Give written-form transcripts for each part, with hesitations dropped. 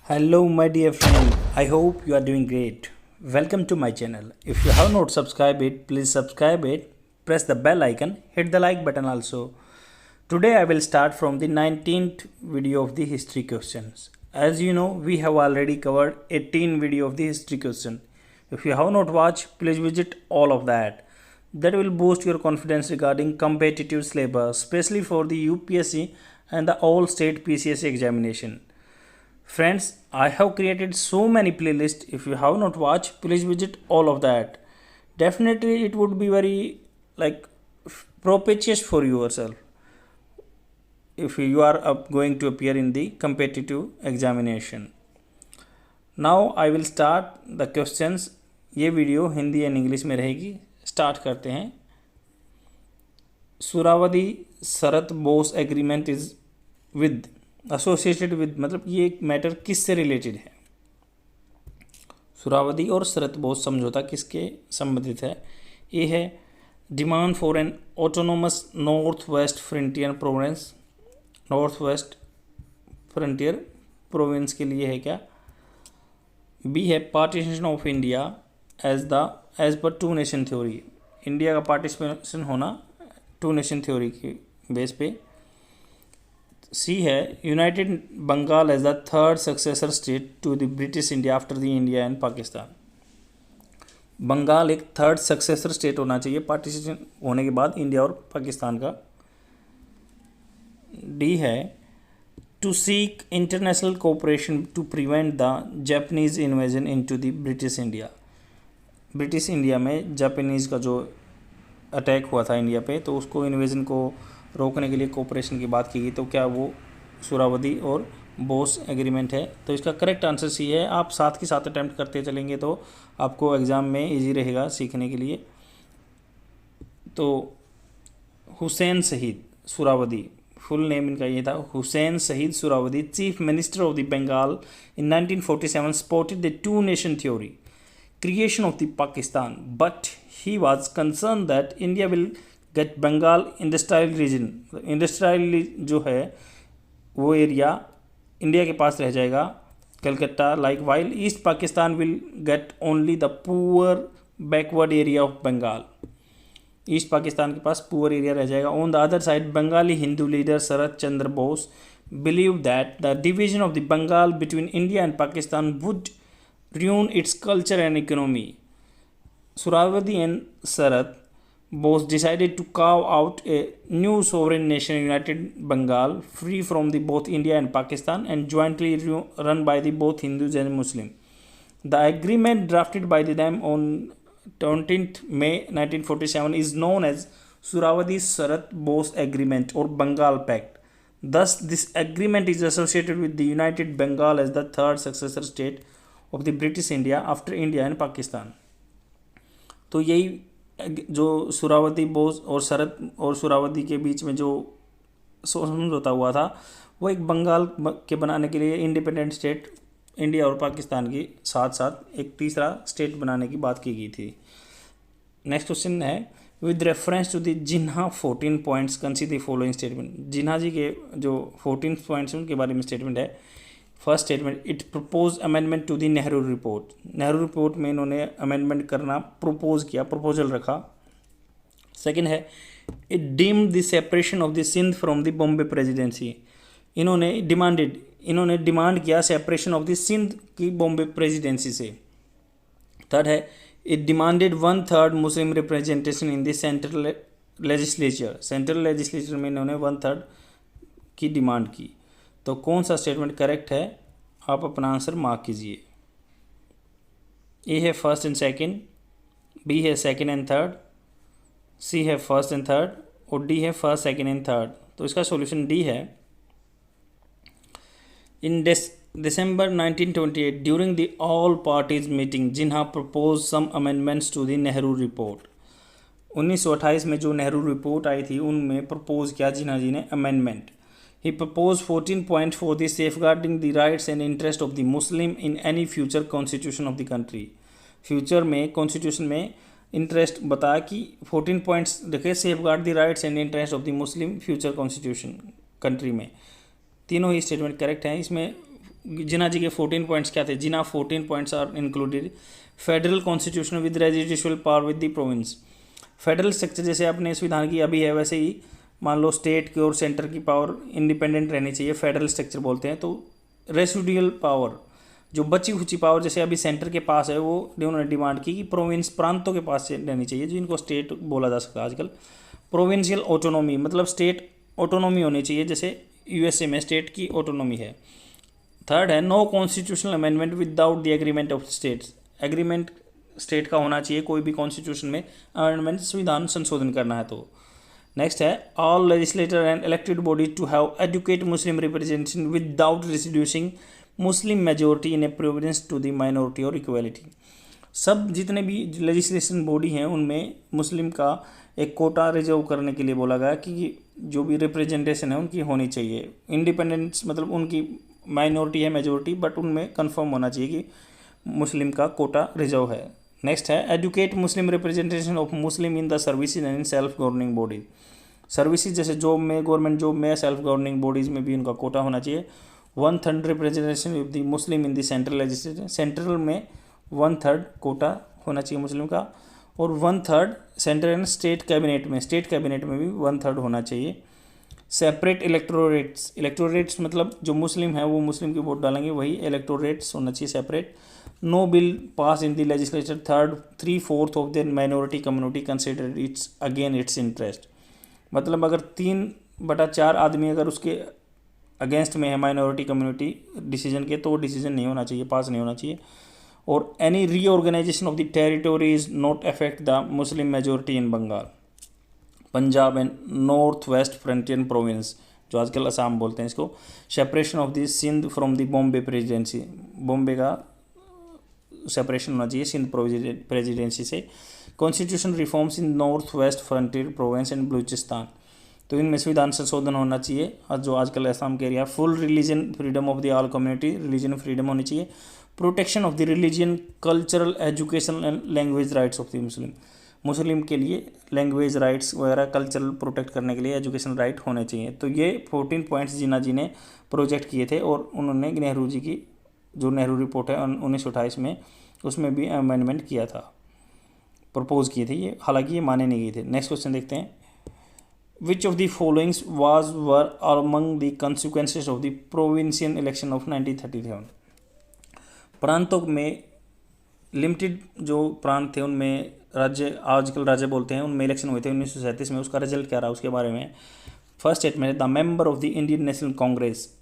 Hello, my dear friend. I hope you are doing great. Welcome to my channel. If you have not subscribed it, please subscribe it. Press the bell icon. Hit the like button also. Today I will start from the 19th video of the history questions. As you know, we have already covered 18 video of the history question. If you have not watched, please visit all of that. That will boost your confidence regarding competitive syllabus, especially for the UPSC and the all state PCSC examination. Friends, I have created so many playlists. If you have not watched, please visit all of that. Definitely, it would be very like propitious for yourself if you are going to appear in the competitive examination. Now I will start the questions. ये video Hindi and English में रहेगी. Start करते हैं. Suhrawardy Sarat Bose agreement is with associated with, मतलब ये matter किससे related है. सुरावदी और शरत बोस समझौता किसके संबंधित है. ये है demand for an autonomous north west frontier province. North west frontier province के लिए है क्या. बी है partition of India as per two nation theory. India का पार्टिसिपेशन होना टू नेशन थ्योरी के बेस पे. सी है united Bengal as the third successor state to the British India after the India and Pakistan. Bengal एक थर्ड सक्सेसर स्टेट होना चाहिए partition होने के बाद इंडिया और पाकिस्तान का. डी है to seek international cooperation to prevent the Japanese invasion into the British India. British India में जापानीज़ का जो अटैक हुआ था इंडिया पे, तो उसको इन्वेजन को रोकने के लिए कोऑपरेशन की बात की गई. तो क्या वो सुरावदी और बोस एग्रीमेंट है. तो इसका करेक्ट आंसर सी है. आप साथ के साथ अटैम्प्ट करते चलेंगे तो आपको एग्ज़ाम में इजी रहेगा सीखने के लिए. तो हुसैन शहीद सुरावदी, फुल नेम इनका ये था Hussain Shaheed Suhrawardy, chief minister of the Bengal in 1947 supported the two nation theory creation of the Pakistan, but he was concerned that India will get Bengal industrial region. Industrial जो है वो एरिया इंडिया के पास रह जाएगा, Calcutta, like while east Pakistan will get only the poor backward area of Bengal. East Pakistan के पास poor area रह जाएगा. On the other side Bengali Hindu leader Sharad Chandra Bose believe that the division of the Bengal between India and Pakistan would ruin its culture and economy. Suravadi and Sarath both decided to carve out a new sovereign nation, United Bengal, free from the both India and Pakistan, and jointly run by the both Hindus and Muslim. The agreement drafted by them on 20th May 1947 is known as Suravadi Sarath Bose Agreement or Bengal Pact. Thus, this agreement is associated with the United Bengal as the third successor state of the British India after India and Pakistan. तो यही जो सुरावदी बोस और शरत और सुरावदी के बीच में जो समझौता हुआ था वो एक बंगाल के बनाने के लिए इंडिपेंडेंट स्टेट इंडिया और पाकिस्तान के साथ साथ एक तीसरा स्टेट बनाने की बात की गई थी. नेक्स्ट क्वेश्चन है विद रेफरेंस टू द जिन्हा 14 points consider the following statement. जिन्हा जी के जो 14 पॉइंट्स उनके बारे में स्टेटमेंट है. First statement it propose amendment to the Nehru report. Nehru report में इन्होंने अमेंडमेंट करना प्रपोज किया, प्रपोजल रखा. सेकंड है it deemed the separation of the Sindh from the Bombay presidency. इन्होंने डिमांड किया सेपरेशन ऑफ द सिंध की बॉम्बे प्रेसिडेंसी से. थर्ड है it demanded 1/3 Muslim representation in the central legislature. Central legislature में इन्होंने 1/3 की डिमांड की. तो कौन सा स्टेटमेंट करेक्ट है आप अपना आंसर मार्क कीजिए. ए है फर्स्ट एंड सेकंड, बी है सेकंड एंड थर्ड, सी है फर्स्ट एंड थर्ड और डी है फर्स्ट सेकंड एंड थर्ड. तो इसका सॉल्यूशन डी है. In December 1928 during the all parties meeting Jinnah propose some amendments to the Nehru report. 1928 में जो Nehru report आई थी उनमें प्रपोज किया जिन्हा जी ने amendment. He proposed 14 points for the safeguarding the rights and interest of the Muslim in any future constitution of the country. Future में constitution में interest बताया कि 14 पॉइंट्स रखे safeguard the rights and interest of the Muslim future constitution country में. तीनों ही statement correct हैं. इसमें जिन्ना जी के 14 पॉइंट्स क्या थे? Jinnah 14 points are included federal constitution with residual power with the province. Federal structure जैसे अपने संविधान की अभी है वैसे ही मान लो स्टेट की और सेंटर की पावर इंडिपेंडेंट रहनी चाहिए, फेडरल स्ट्रक्चर बोलते हैं। तो रेसिडुअल पावर जो बची खुची पावर जैसे अभी सेंटर के पास है वो उन्होंने डिमांड की कि प्रोविंस प्रांतों के पास से रहनी चाहिए, जिनको स्टेट बोला जा सकता है आजकल। प्रोविंशियल ऑटोनॉमी मतलब स्टेट ऑटोनॉमी होनी चाहिए, जैसे यूएसए में स्टेट की ऑटोनॉमी है। थर्ड है no constitutional amendment without the agreement of states. Agreement state का होना चाहिए कोई भी कॉन्स्टिट्यूशन में अमेंडमेंट संविधान संशोधन करना है तो। नेक्स्ट है all legislator and elected body to have adequate Muslim representation without reducing Muslim majority in a preference to the minority और इक्वालिटी। सब जितने भी लेजिस्लेशन बॉडी हैं उनमें मुस्लिम का एक कोटा रिजर्व करने के लिए बोला गया कि जो भी रिप्रेजेंटेशन है उनकी होनी चाहिए। इंडिपेंडेंस मतलब उनकी माइनॉरिटी है मेजोरिटी, बट उनमें कंफर्म होना चाहिए कि मुस्लिम का कोटा रिजर्व है। नेक्स्ट है adequate Muslim representation of Muslim in the services and in self governing body. Services जैसे जॉब में, गवर्नमेंट जॉब में, सेल्फ गवर्निंग बॉडीज़ में भी उनका कोटा होना चाहिए। 1/3 representation of the Muslim in the central legislature. Central में 1/3 कोटा होना चाहिए मुस्लिम का, और 1/3 सेंट्रल एंड स्टेट कैबिनेट में, स्टेट कैबिनेट में भी 1/3 होना चाहिए। Separate electorates. इलेक्टोरेट्स मतलब जो मुस्लिम है वो मुस्लिम की वोट डालेंगे, वही इलेक्टोरेट्स होना चाहिए separate. No bill pass in the legislature 3/4 of the minority community consider its again its interest. मतलब अगर 3/4 आदमी अगर उसके अगेंस्ट में है माइनॉरिटी कम्युनिटी डिसीजन के, तो वो डिसीजन नहीं होना चाहिए, पास नहीं होना चाहिए। और any reorganisation of the territory is not affect the Muslim majority in Bengal, Punjab and north west frontier province, जो आजकल असम बोलते हैं इसको। Separation of the Sindh from the Bombay presidency, Bombay का सेपरेशन होना चाहिए सिंध प्रेसिडेंसी से। Constitution reforms in north west frontier province and Balochistan, तो इनमें संविधान संशोधन होना चाहिए। और जो आजकल असम के area, full religion freedom of the all community, religion freedom होनी चाहिए। Protection of the religion, cultural, education and language rights of the Muslim, Muslim के लिए लैंग्वेज राइट्स वगैरह कल्चरल प्रोटेक्ट करने के लिए एजुकेशन राइट होने चाहिए। तो ये 14 पॉइंट्स जिन्ना जी ने प्रोजेक्ट किए थे, और उन्होंने नेहरू जी की जो नेहरू रिपोर्ट है 1928 में, उसमें भी अमेंडमेंट किया था, प्रपोज किए थे ये, हालांकि ये माने नहीं गए थे। नेक्स्ट क्वेश्चन देखते हैं। विच of the followings were among the consequences of the provincial election of 1937। प्रांतों में लिमिटेड जो प्रांत थे उनमें राज्य, आजकल राज्य बोलते हैं, उनमें इलेक्शन हुए थे 1937 में। उसका रिजल्ट क्या रहा उसके बारे में फर्स्ट स्टेटमेंट है, the member of the Indian National Congress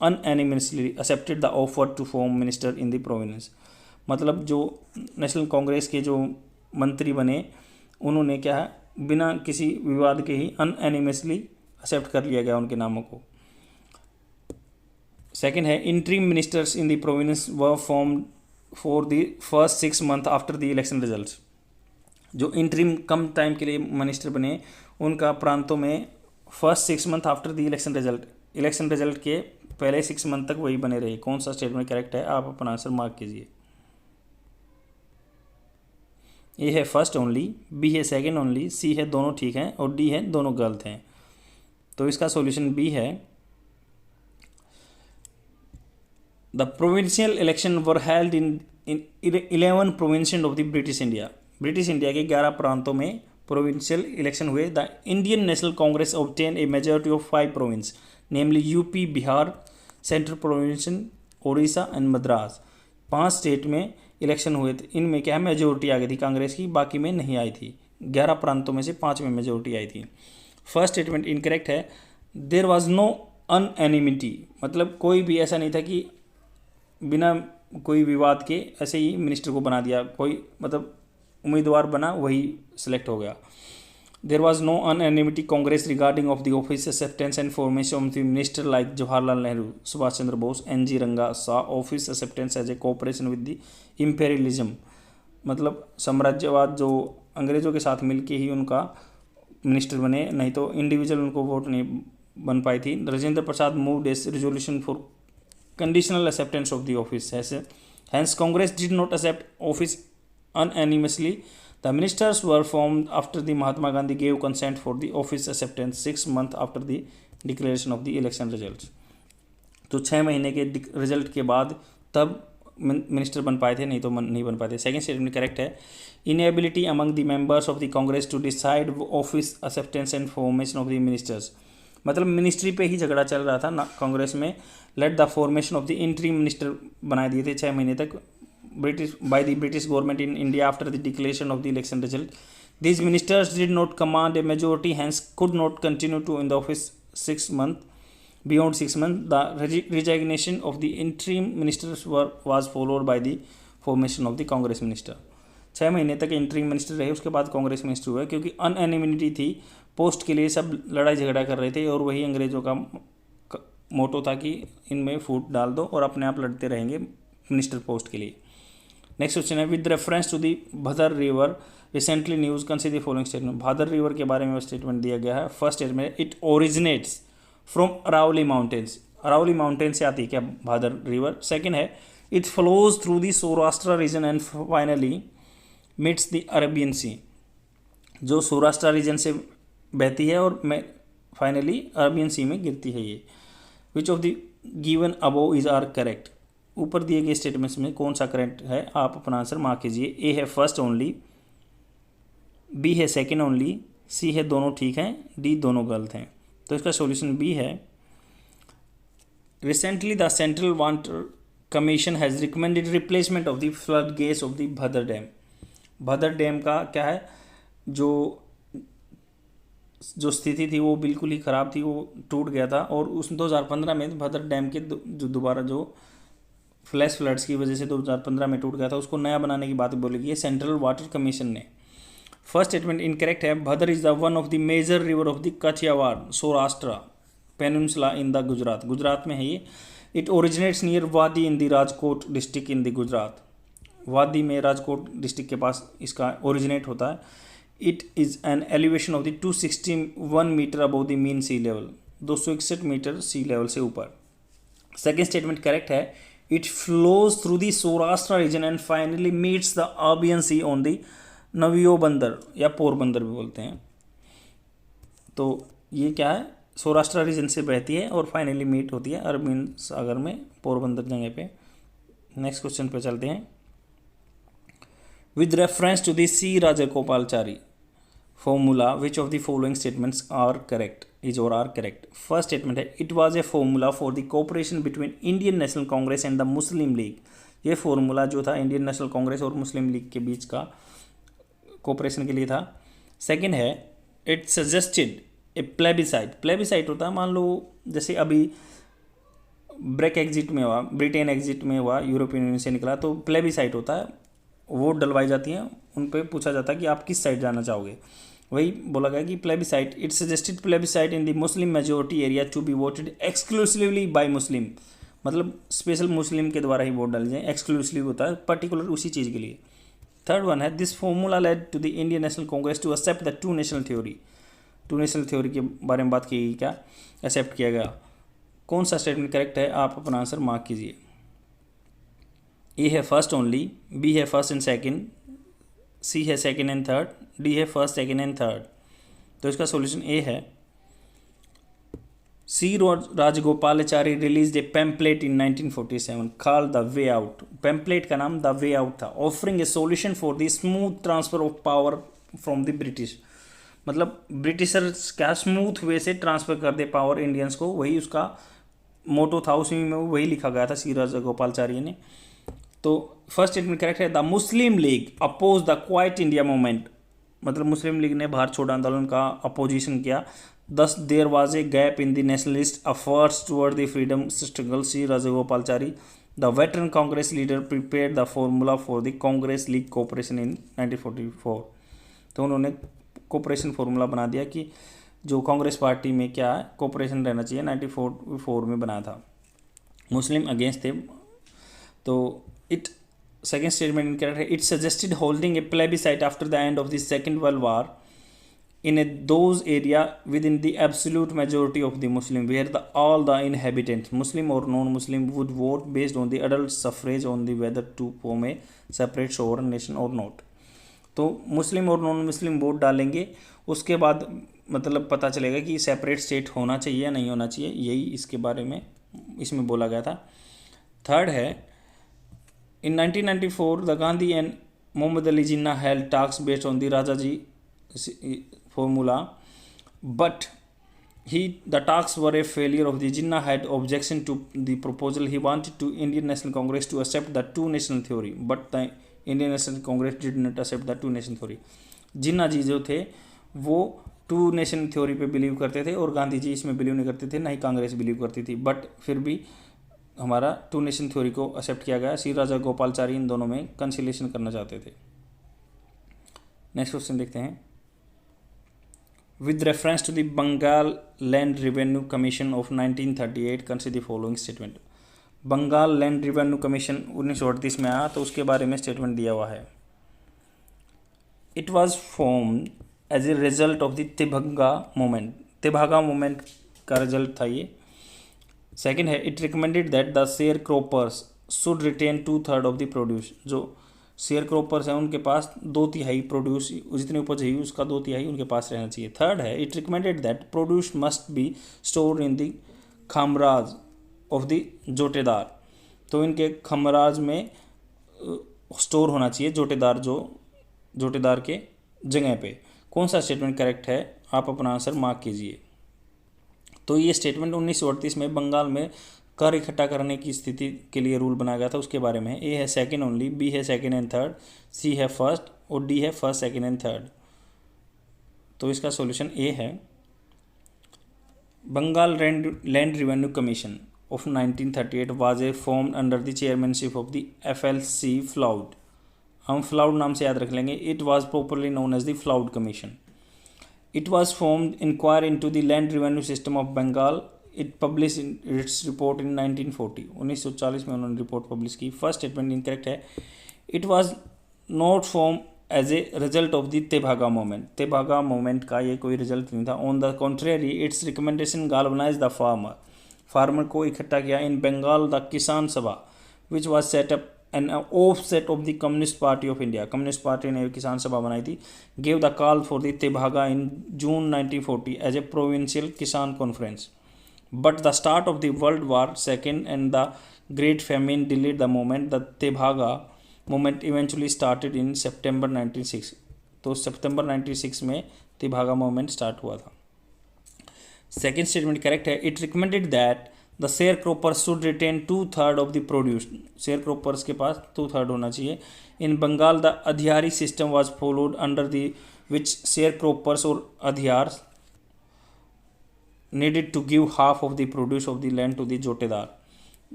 unanimously accepted the offer to form minister in the province. मतलब जो नेशनल कांग्रेस के जो मंत्री बने उन्होंने क्या है, बिना किसी विवाद के ही अनएनिमसली एक्सेप्ट कर लिया गया उनके नामों को। सेकेंड है interim ministers in the province were formed for the first 6 month after the election result. जो इंटरिम कम टाइम के लिए मिनिस्टर बने उनका प्रांतों में first 6 month after the election result के पहले 6 मंथ तक वही बने रहे। कौन सा स्टेटमेंट करेक्ट है, आप अपना आंसर मार्क कीजिए। ए है फर्स्ट ओनली, बी है सेकेंड ओनली, सी है दोनों ठीक हैं, और डी है दोनों गलत हैं। तो इसका सॉल्यूशन बी है। The provincial election were held in 11 provincial of the British India. British India के 11 प्रांतों में प्रोविंशियल इलेक्शन हुए। The Indian National Congress obtain a majority of 5 province namely UP, Bihar, central provinces, Orissa and Madras. 5 state में election हुए थे, इनमें क्या है मेजोरिटी आ गई थी कांग्रेस की, बाकी में नहीं आई थी। 11 प्रांतों में से 5 में मेजोरिटी आई थी। फर्स्ट स्टेटमेंट इनकरेक्ट है। देयर वाज नो अनएनिमिटी, मतलब कोई भी ऐसा नहीं था कि बिना कोई विवाद के ऐसे ही मिनिस्टर को बना दिया, कोई मतलब उम्मीदवार बना वही सिलेक्ट हो गया। There was no unanimity Congress regarding of the office acceptance and formation of the minister like Jawaharlal Nehru, Subhash Chandra Bose, NG Ranga saw office acceptance as a cooperation with the imperialism, मतलब साम्राज्यवाद जो अंग्रेजों के साथ मिलके ही उनका मिनिस्टर बने, नहीं तो इंडिविजुअल उनको वोट नहीं बन पाई थी। Rajendra Prasad moved a resolution for conditional acceptance of the office. Hence, Congress did not accept office unanimously. The ministers were formed after the Mahatma Gandhi gave consent for the office acceptance 6 months after the declaration of the election results. तो 6 महीने के result के बाद तब minister बन पाए थे, नहीं तो नहीं बन पाए थे। सेकेंड स्टेटमेंट करेक्ट है। Inability among the members of the Congress to decide office acceptance and formation of the ministers, मतलब मिनिस्ट्री पे ही झगड़ा चल रहा था ना कांग्रेस में। Late the formation of the interim minister बना दिए थे 6 महीने तक British by the British government in India after the declaration of the election result. These ministers did not command a majority, hence could not continue to in the office 6 months. Beyond 6 months, the resignation of the interim ministers was followed by the formation of the Congress minister. 6 महीने तक interim minister रहे, उसके बाद Congress minister हुआ, क्योंकि अनएनिमिटी थी post के लिए, सब लड़ाई झगड़ा कर रहे थे और वही अंग्रेज़ों का मोटो था कि इनमें फूट डाल दो और अपने आप लड़ते रहेंगे मिनिस्टर पोस्ट के लिए। नेक्स्ट क्वेश्चन है, with reference to the Bhadar river recently news consider the following statement. Bhadar river के बारे में स्टेटमेंट दिया गया है। First statement, it originates from Aravalli mountains, Aravalli mountain से आती है क्या भादर रिवर। सेकेंड है, it flows through the Saurashtra region and finally meets the Arabian sea, जो सौराष्ट्र रीजन से बहती है और फाइनली अरेबियन सी में गिरती है ये। Which of the given above is are correct, ऊपर दिए गए स्टेटमेंट्स में कौन सा करेक्ट है, आप अपना आंसर मार्क कीजिए। ए है फर्स्ट ओनली, बी है सेकेंड ओनली, सी है दोनों ठीक हैं, डी दोनों गलत हैं। तो इसका सॉल्यूशन बी है। Recently the central water commission has recommended replacement of the flood gates of the Bhadar dam. Bhadar dam का क्या है, जो स्थिति थी वो बिल्कुल ही ख़राब थी, वो टूट गया था और उस 2015 में भदर डैम के जो दोबारा जो फ्लैश फ्लड्स की वजह से 2015 में टूट गया था, उसको नया बनाने की बात बोली गई है सेंट्रल वाटर कमीशन ने। फर्स्ट स्टेटमेंट इनकरेक्ट है। Bhadar is the one of the major river of the Kathiawar Saurashtra peninsula in the Gujarat, Gujarat में है ये। It originates near Vadi in the Rajkot district in the Gujarat, Vadi में राजकोट डिस्ट्रिक्ट के पास इसका ओरिजिनेट होता है। It is an elevation of the 261 metre above the mean sea level, 261 metre sea level से ऊपर। सेकेंड स्टेटमेंट करेक्ट है। It flows through the Saurashtra region and finally meets the Arabian sea on the Navi Bandar या पोरबंदर भी बोलते हैं। तो ये क्या है, सौराष्ट्र रीजन से बहती है और फाइनली मीट होती है अरबियन सागर में पोरबंदर जगह पे। नेक्स्ट क्वेश्चन पे चलते हैं। With reference to the C Rajagopalachari formula which of the following statements are correct, is और आर करेक्ट। फर्स्ट स्टेटमेंट है, it was a formula for the cooperation between Indian National Congress and the Muslim League. ये formula जो था Indian National Congress और मुस्लिम league के बीच का cooperation के लिए था। सेकंड है, it suggested A plebiscite, plebiscite होता है मान लो जैसे अभी ब्रेक एग्जिट में हुआ, ब्रिटेन एग्जिट में हुआ, यूरोपियन यूनियन से निकला, तो प्लेबिसाइट होता है, वोट डलवाई जाती हैं, उन पर पूछा जाता है कि आप किस साइड जाना चाहोगे, वही बोला गया कि plebiscite. It suggested plebiscite in the Muslim majority area to be voted exclusively by Muslim, मतलब स्पेशल मुस्लिम के द्वारा ही वोट डाले जाए, एक्सक्लूसिव होता है पर्टिकुलर उसी चीज़ के लिए। थर्ड वन है, this formula led to the Indian National Congress to accept the two nation theory, two nation theory के बारे में बात की गई, क्या एक्सेप्ट किया गया। कौन सा स्टेटमेंट करेक्ट है, आप अपना आंसर मार्क कीजिए। ए है फर्स्ट ओनली, बी है फर्स्ट एंड सेकंड, सी है सेकंड एंड थर्ड, डी है फर्स्ट सेकंड एंड थर्ड। तो इसका सॉल्यूशन ए है। C Rajagopalachari release a pamphlet in 1947 called the way out, pamphlet का नाम द वे आउट था, offering a solution for the smooth transfer of power from the British, मतलब Britishers क्या smooth way से transfer कर दे power Indians को, वही उसका मोटो था, उसी में वही लिखा गया था सी राजगोपालाचारी ने। तो फर्स्ट स्टेटमेंट करेक्ट है। The Muslim League oppose the Quit India Movement, मतलब मुस्लिम लीग ने भारत छोड़ो आंदोलन का अपोजिशन किया। Thus there was a gap in the nationalist efforts toward the freedom struggle. C Rajagopalachari the veteran Congress leader prepared the formula for the Congress League cooperation in 1944। तो उन्होंने cooperation formula बना दिया कि जो कांग्रेस पार्टी में क्या है कोऑपरेशन रहना चाहिए, 1944 में बनाया था। मुस्लिम अगेंस्ट थे। तो इट सेकेंड स्टेटमेंट इनकरेक्ट है। It suggested holding A plebiscite after the end of the second world war in those area within the absolute majority of the Muslim, where all the inhabitants, Muslim or non-Muslim, would vote based on the adult suffrage on the whether to form a separate sovereign nation or not. तो मुस्लिम और non Muslim vote डालेंगे, उसके बाद मतलब पता चलेगा कि separate state होना चाहिए या नहीं होना चाहिए, यही इसके बारे में इसमें बोला गया था। थर्ड है, in 1994 the Gandhi and Mohammad Ali Jinnah held talks based on the Raja ji formula, but the talks were a failure of the Jinnah had objection to the proposal. He wanted to Indian National Congress to accept the two nation theory, but the Indian National Congress did not accept the two nation theory. जिन्ना जी जो थे वो to nation theory पे believe करते थे और गांधी जी इसमें believe नहीं करते थे, ना ही कांग्रेस बिलीव करती थी, बट फिर भी हमारा टू नेशन थ्योरी को एक्सेप्ट किया गया। श्री राजा गोपालचारी इन दोनों में कंसिलेशन करना चाहते थे। नेक्स्ट क्वेश्चन देखते हैं। With reference to the Bengal Land Revenue Commission of 1938, consider the following statement. Bengal land revenue commission 1938 में आया तो उसके बारे में स्टेटमेंट दिया हुआ है। It was formed as a result of the Tebhaga movement, Tebhaga movement का रिजल्ट था ये। सेकेंड है, it recommended that the share croppers should retain 2/3 of the produce, जो शेयर क्रॉपर्स हैं उनके पास 2/3 प्रोड्यूस, जितनी उपज है उसका 2/3 उनके पास रहना चाहिए। थर्ड है, it recommended that produce must be store in the khamraj of the jotedar, तो इनके खमराज में स्टोर होना चाहिए जोटेदार, जो जोटेदार के जगह पे। कौन सा स्टेटमेंट करेक्ट है, आप अपना आंसर मार्क कीजिए। तो ये स्टेटमेंट 1938 में बंगाल में कर इकट्ठा करने की स्थिति के लिए रूल बनाया गया था, उसके बारे में। ए है सेकंड ओनली, बी है सेकंड एंड थर्ड, सी है फर्स्ट और डी है फर्स्ट सेकंड एंड थर्ड। तो इसका सॉल्यूशन ए है। Bengal land revenue commission of 1938 was a formed under the chairmanship of the FLC Floud, हम फ्लाउड नाम से याद रख लेंगे। It was properly known as the Floud commission. It was formed inquire into the land revenue system of Bengal. It publish its report in 1940, 1940 में उन्होंने report publish की। First statement incorrect है। It was not form as a result of the Tebhaga movement, Tebhaga movement का ये कोई result नहीं था। On the contrary its recommendation galvanise the farmer को इकट्ठा किया in Bengal the Kisan Sabha which was set up an offset of the Communist Party of India, Communist Party ने किसान सभा बनाई थी। Gave the call for the Tebhaga in June 1940 as a provincial Kisan conference, but the start of the World War II and the Great Famine delayed the movement. The Tebaga movement eventually started in September 1906, तो सितंबर 1906 में Tebhaga movement start हुआ था। Second statement correct है। It recommended that the share croppers should retain 2/3 of the produce, share croppers के पास 2/3 होना चाहिए। In Bengal the adhiyari system was followed under the which share croppers और adhiyar needed to give half of the produce of the land to the जोटेदार,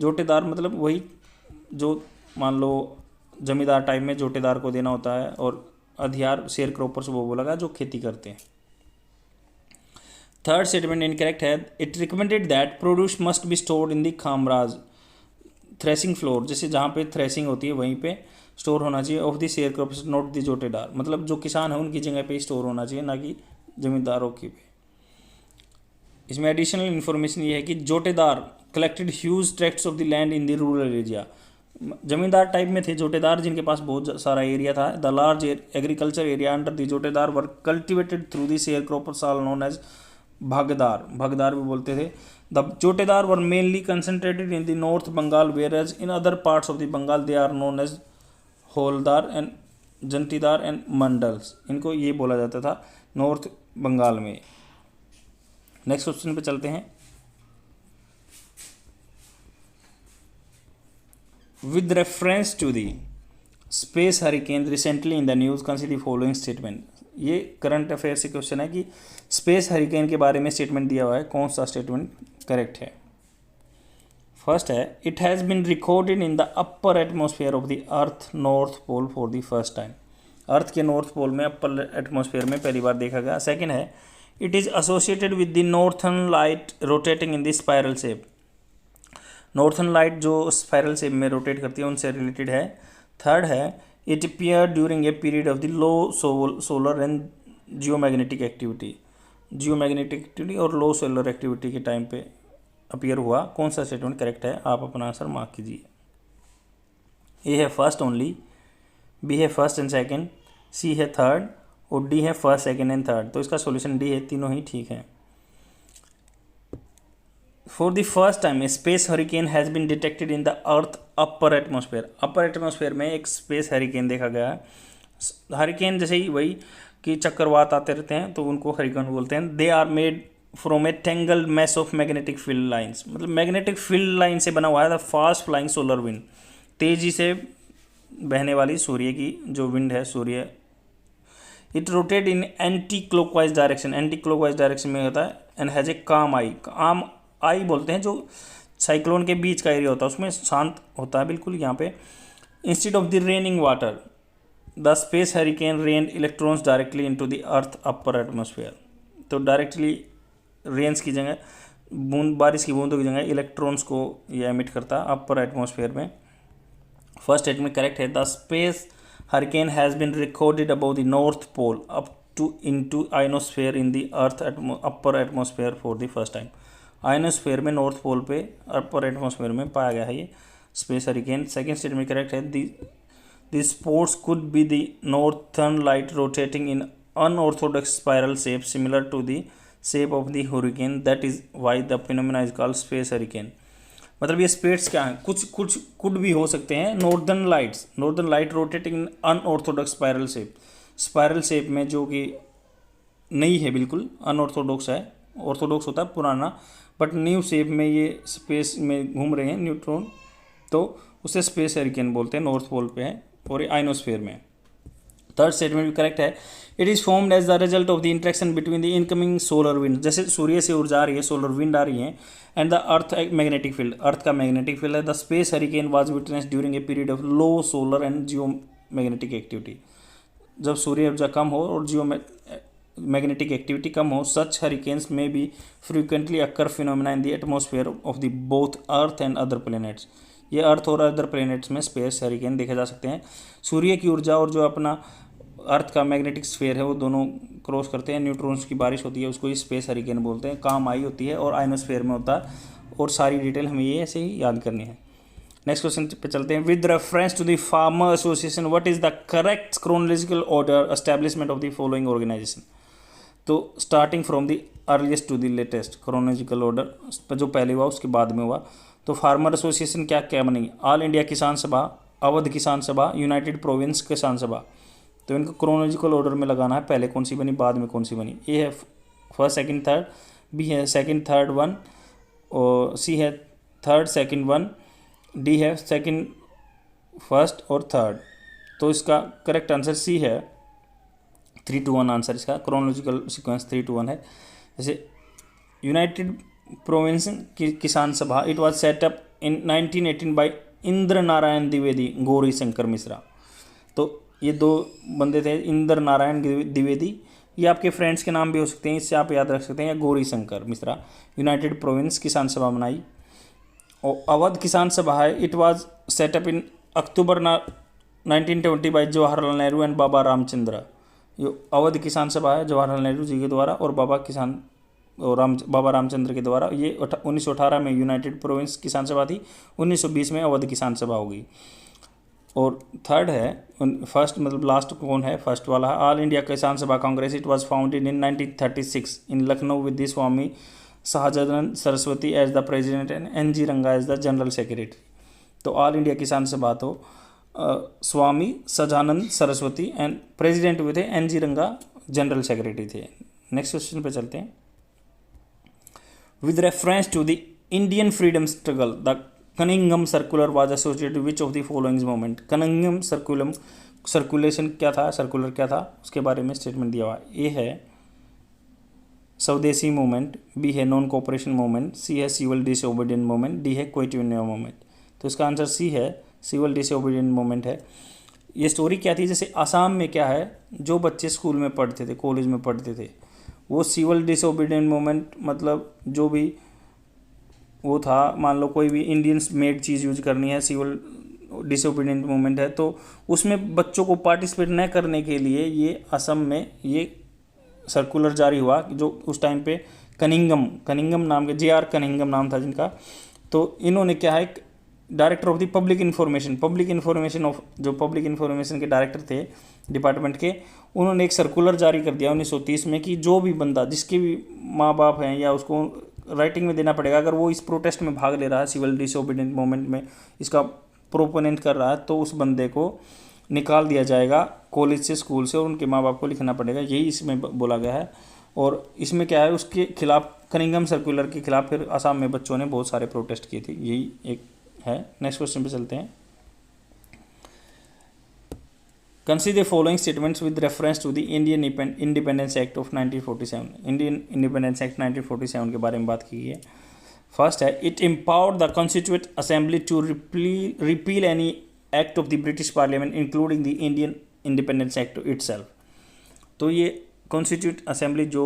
जोटेदार मतलब वही जो मान लो जमींदार टाइप में जोटेदार को देना होता है, और अधियार शेयर क्रॉपर्स वो बोला गया जो खेती करते हैं। थर्ड स्टेटमेंट इनकरेक्ट है। It recommended that produce must be stored in the khamraj, threshing floor, जैसे जहाँ पे थ्रेसिंग होती है वहीं पे स्टोर होना चाहिए। Of the share croppers not the jotedar, मतलब जो किसान है उनकी जगह पे स्टोर होना चाहिए, ना कि जमींदारों की पे। इसमें एडिशनल इन्फॉर्मेशन ये है कि jotedar collected huge tracts of the land in the rural area, zamindar type में थे जोटेदार जिनके पास बहुत सारा एरिया था। The large agriculture area under the jotedar were cultivated through the share croppers also known as bhagdar, bhagdar भी बोलते थे। The jotedar were mainly concentrated in the north Bengal, where as in other parts of the Bengal they are known as holdar and जंटीदार and mandals, इनको ये बोला जाता था north Bengal में। Next question पे चलते हैं। With reference to the space hurricane recently in the news consider the following statement, ये करंट अफेयर से क्वेश्चन है कि स्पेस हरिकेन के बारे में स्टेटमेंट दिया हुआ है, कौन सा स्टेटमेंट करेक्ट है। फर्स्ट है, it has been recorded in the upper atmosphere of the earth north pole for the first time, earth के नॉर्थ पोल में अपर एटमॉस्फेयर में पहली बार देखा गया। सेकेंड है, it is associated with the northern light rotating in the spiral shape, northern light जो spiral shape में rotate करती है उनसे रिलेटेड है। थर्ड है, it appear during a period of the low solar and geomagnetic activity, geomagnetic activity और लो solar activity के time पे अपीयर हुआ। कौन सा स्टेटमेंट करेक्ट है, आप अपना आंसर मार्क कीजिए। ए है फर्स्ट ओनली, बी है फर्स्ट एंड सेकेंड, सी है थर्ड और डी है फर्स्ट सेकेंड एंड थर्ड। तो इसका सॉल्यूशन डी है, तीनों ही ठीक है। For the first time space hurricane has been detected in the earth upper atmosphere. Upper atmosphere में एक स्पेस हरिकेन देखा गया है। हरिकेन जैसे ही वही कि चक्रवात आते रहते हैं तो उनको हरिकेन बोलते हैं। They are made from a tangled mass of magnetic field lines, मतलब मैग्नेटिक फील्ड लाइन से बना हुआ है the fast flying solar wind, तेजी से बहने वाली सूर्य की जो विंड है सूर्य। It rotate in anti clockwise direction, anti clockwise direction में होता है। एंड हैज ए काम आई, काम आई बोलते हैं जो साइक्लोन के बीच का एरिया होता है उसमें शांत होता है बिल्कुल यहाँ पे। Instead of the raining water the space hurricane rain electrons directly into the earth upper atmosphere. तो डायरेक्टली रेन्स की जगह बूंद, बारिश की बूंदों की जगह इलेक्ट्रॉन्स को ये एमिट करता है अपर एटमॉस्फेयर में। फर्स्ट स्टेटमेंट करेक्ट है। The space hurricane has been recorded about the north pole up to into ionosphere in the earth upper atmosphere for the first time. Ionosphere में north pole पे upper atmosphere में पाया गया है ये space hurricane. Second statement correct है। The sports could be the northern light rotating in unorthodox spiral shape similar to the shape of the hurricane, that is why the phenomena is called space hurricane. मतलब ये spades क्या हैं, कुछ could भी हो सकते हैं। Northern light rotating in unorthodox spiral shape में जो कि नहीं है, बिल्कुल अनऑर्थोडॉक्स है। ऑर्थोडॉक्स होता है पुराना, बट न्यू शेप में ये स्पेस में घूम रहे हैं न्यूट्रॉन, तो उसे स्पेस हरिकेन बोलते हैं। नॉर्थ पोल पे है और आइनोस्फेयर में। थर्ड स्टेटमेंट भी करेक्ट है। It is formed as the result of the interaction between the incoming solar wind, जैसे सूर्य से ऊर्जा आ रही है, सोलर विंड आ रही है, and the earth magnetic field, अर्थ का मैग्नेटिक फील्ड है। The space hurricane was witness during a period of low solar and geo magnetic activity. जब सूर्य ऊर्जा कम हो और जियो मैग्नेटिक एक्टिविटी कम हो, such hurricanes may be frequently occur phenomena in the atmosphere of the both earth and other planets. ये earth और other planets में स्पेस हरिकेन देखे जा सकते हैं। सूर्य की ऊर्जा और जो अपना अर्थ का मैग्नेटिक स्फीयर है वो दोनों क्रॉस करते हैं, न्यूट्रॉन्स की बारिश होती है, उसको ही स्पेस हरिकेन बोलते हैं। काम आई होती है और आइनोस्फेयर में होता है। और सारी डिटेल हमें ये ऐसे ही याद करनी है। नेक्स्ट क्वेश्चन पे चलते हैं। With reference to the farmer association what is the correct chronological order establishment of the following organisation. तो starting from the earliest to the latest chronological order जो पहले हुआ उसके बाद में हुआ। तो फार्मर एसोसिएशन क्या क्या बनेगी? ऑल इंडिया किसान सभा, अवध किसान सभा, यूनाइटेड प्रोविंस किसान सभा। तो इनको क्रोनोलॉजिकल ऑर्डर में लगाना है, पहले कौन सी बनी बाद में कौन सी बनी। ए है फर्स्ट सेकंड थर्ड, बी है सेकंड थर्ड वन, और सी है थर्ड सेकंड वन, डी है सेकंड फर्स्ट और थर्ड। तो इसका करेक्ट आंसर सी है। 3-1 आंसर इसका, क्रोनोलॉजिकल सीक्वेंस 3-1 है। जैसे यूनाइटेड प्रोविंस की Kisan Sabha, it was set up in 1918 by Indra Narayan Dwivedi, Gauri Shankar Mishra. तो ये दो बंदे थे, इंद्र नारायण द्विवेदी, ये आपके फ्रेंड्स के नाम भी हो सकते हैं, इससे आप याद रख सकते हैं, या गौरी शंकर मिश्रा। यूनाइटेड प्रोविंस किसान सभा बनाई। और अवध किसान सभा है, it was set up in October 1920 by Jawaharlal Nehru and Baba Ramchandra. ये अवध किसान सभा है जवाहरलाल नेहरू जी के द्वारा और बाबा रामचंद्र के द्वारा। ये 1918 में यूनाइटेड प्रोविंस किसान सभा थी, 1920 में अवध किसान सभा होगी। और थर्ड है, फर्स्ट मतलब लास्ट कौन है, फर्स्ट वाला है all India Kisan Sabha Congress, it was founded in 1936 in Lucknow with the Swami Sahajanand Saraswati as the president and NG Ranga as the general secretary. तो ऑल इंडिया किसान सभा तो स्वामी सहजानंद सरस्वती एंड प्रेसिडेंट हुए थे, NG रंगा जनरल सेक्रेटरी थे। नेक्स्ट क्वेश्चन पे चलते हैं। With reference to the Indian freedom struggle the Cunningham circular was associated which of the following movement. Cunningham circulation क्या था, सर्कुलर क्या था, उसके बारे में स्टेटमेंट दिया हुआ। ए है स्वदेशी मूवमेंट, बी है नॉन कोऑपरेशन मूवमेंट, सी है सिविल डिसओबीडिएंट मूवमेंट, डी है क्विट इंडिया मूवमेंट। तो इसका आंसर सी है, सिविल डिसओबीडिएंट मूवमेंट है। ये स्टोरी क्या थी, जैसे आसाम में क्या है, जो बच्चे स्कूल में पढ़ते थे, कॉलेज में पढ़ते थे, वो सिविल डिसओबीडिएंट मूवमेंट मतलब जो भी वो था, मान लो कोई भी इंडियंस मेड चीज़ यूज करनी है, सिविल डिसओबीडिएंट मूवमेंट है, तो उसमें बच्चों को पार्टिसिपेट न करने के लिए ये असम में ये सर्कुलर जारी हुआ, जो उस टाइम पे कनिंघम नाम के JR कनिंघम नाम था जिनका। तो इन्होंने क्या है, director of the public information of जो पब्लिक इन्फॉर्मेशन के डायरेक्टर थे डिपार्टमेंट के, उन्होंने एक सर्कुलर जारी कर दिया 1930 में कि जो भी बंदा जिसके भी माँ बाप हैं या उसको राइटिंग में देना पड़ेगा। अगर वो इस प्रोटेस्ट में भाग ले रहा है, सिविल डिसोबीडियंट मूवमेंट में इसका प्रोपोनेंट कर रहा है, तो उस बंदे को निकाल दिया जाएगा कॉलेज से, स्कूल से, और उनके माँ बाप को लिखना पड़ेगा। यही इसमें बोला गया है। और इसमें क्या है, उसके खिलाफ कनिंघम सर्कुलर के खिलाफ फिर असम में बच्चों ने बहुत सारे प्रोटेस्ट किए थे। यही एक है। नेक्स्ट क्वेश्चन पे चलते हैं। Consider following statements with reference to the Indian independence act of 1947। Indian independence act 1947 के बारे में बात की है। फर्स्ट है, it empowered the constituent assembly to repeal any act of the British parliament including the Indian independence act itself. तो ये constitute assembly जो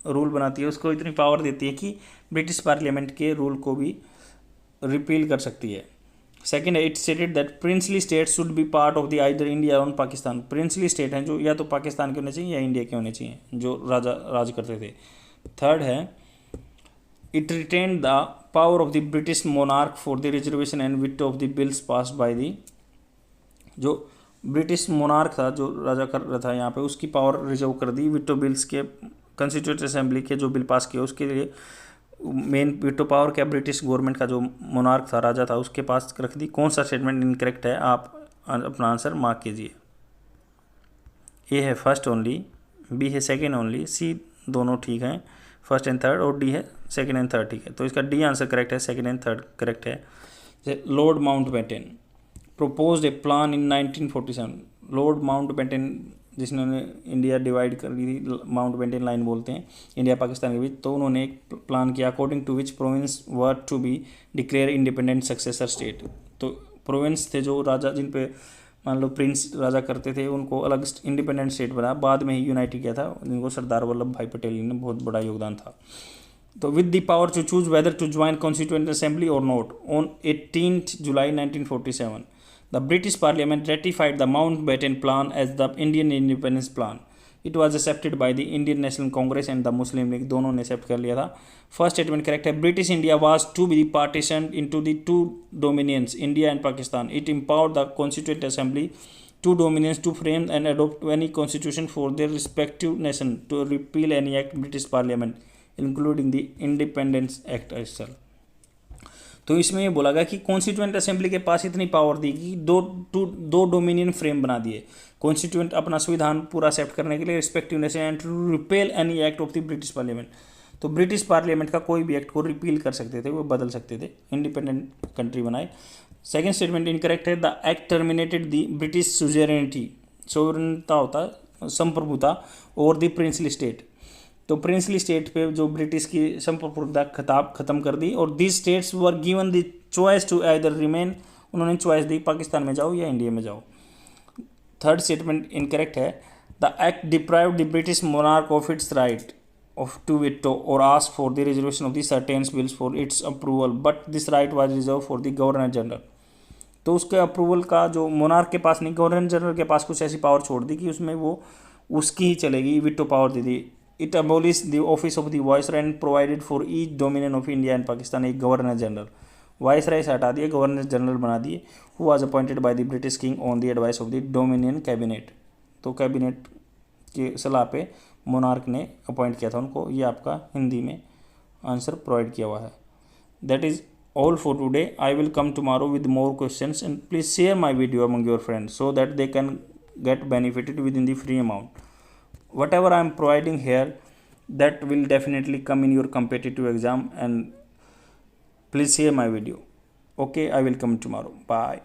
रूल बनाती है उसको इतनी पावर देती है कि ब्रिटिश पार्लियामेंट के रूल को भी रिपील कर सकती है। सेकेंड है, it stated that princely state should be part of the either India और पाकिस्तान। प्रिंसली स्टेट हैं जो या तो पाकिस्तान के होने चाहिए या इंडिया के होने चाहिए, जो राजा राज करते थे। थर्ड है, it retain the power of the British monarch for the reservation and veto of the bills passed by the, जो ब्रिटिश मोनार्क था, जो राजा कर रहा था यहाँ पे, उसकी पावर रिजर्व कर दी विटो बिल्स के, कॉन्स्टिट्यूट असेंबली के जो बिल पास किए उसके लिए मेन वीटो पावर क्या ब्रिटिश गवर्नमेंट का जो मोनार्क था, राजा था, उसके पास रख दी। कौन सा स्टेटमेंट इनकरेक्ट है, आप अपना आंसर मार्क कीजिए। ए है फर्स्ट ओनली, बी है सेकेंड ओनली, सी दोनों ठीक हैं फर्स्ट एंड थर्ड, और डी है सेकेंड एंड थर्ड ठीक है। तो इसका डी आंसर करेक्ट है, सेकेंड एंड थर्ड करेक्ट है। Lord Mountbatten proposed a plan in 1947। Lord Mountbatten जिसने इंडिया डिवाइड कर दी थी, माउंटबेटन लाइन बोलते हैं इंडिया पाकिस्तान के बीच, तो उन्होंने एक प्लान किया according to which province were to be declare independent successor state. तो प्रोविंस थे जो राजा, जिन पे मान लो प्रिंस राजा करते थे, उनको अलग इंडिपेंडेंट स्टेट बना, बाद में ही यूनाइट किया था, जिनको सरदार वल्लभ भाई पटेल ने बहुत बड़ा योगदान था। तो with the power to choose whether to join constituent assembly और not, on 18 July 1947 the British Parliament ratified the Mountbatten Plan as the Indian Independence Plan. It was accepted by the Indian National Congress and the Muslim League, दोनों ने accept कर लिया था। First statement correct है, British India was to be partitioned into the two dominions, India and Pakistan. It empowered the Constituent Assembly, two dominions, to frame and adopt any constitution for their respective nation, to repeal any act British Parliament, including the Independence Act itself. तो इसमें ये बोला गया कि constituent assembly के पास इतनी power दी कि दो डोमिनियन फ्रेम बना दिए, कॉन्स्टिट्यूएंट अपना संविधान पूरा एक्सेप्ट करने के लिए, respective nation, and to repel any act of the British parliament. तो ब्रिटिश पार्लियामेंट का कोई भी एक्ट को रिपील कर सकते थे, वो बदल सकते थे, इंडिपेंडेंट कंट्री बनाए। सेकेंड स्टेटमेंट इनकरेक्ट है, the act terminated the British suzerainty, sovereignty होता है संप्रभुता, और द प्रिंसली स्टेट। तो प्रिंसली स्टेट पे जो ब्रिटिश की संप्रभुता खिताब खत्म कर दी, और this states were given the choice to either remain, उन्होंने चॉइस दी पाकिस्तान में जाओ या इंडिया में जाओ। थर्ड स्टेटमेंट इनकरेक्ट है, the act deprive the British monarch of its right of to veto और ask for the reservation of the certain bills for its approval, but this right was reserve for the governor general. तो उसके approval का जो monarch के पास नहीं, governor general के पास कुछ ऐसी पावर छोड़ दी कि उसमें वो उसकी ही चलेगी, विटो पावर दे दी। It abolished the office of the Viceroy and provided for each dominion of India and Pakistan a Governor General. Viceroy से हटा दिए, गवर्नर जनरल बना दिए, who was appointed by the British King on the advice of the Dominion Cabinet। तो cabinet की सलाह पे monarch ने अपॉइंट किया था उनको। ये आपका हिंदी में आंसर प्रोवाइड किया हुआ है। That is all for today. I will come tomorrow with more questions, and please share my video among your friends so that they can get benefited within the free amount. Whatever I am providing here, that will definitely come in your competitive exam, and please share my video. Okay, I will come tomorrow. Bye.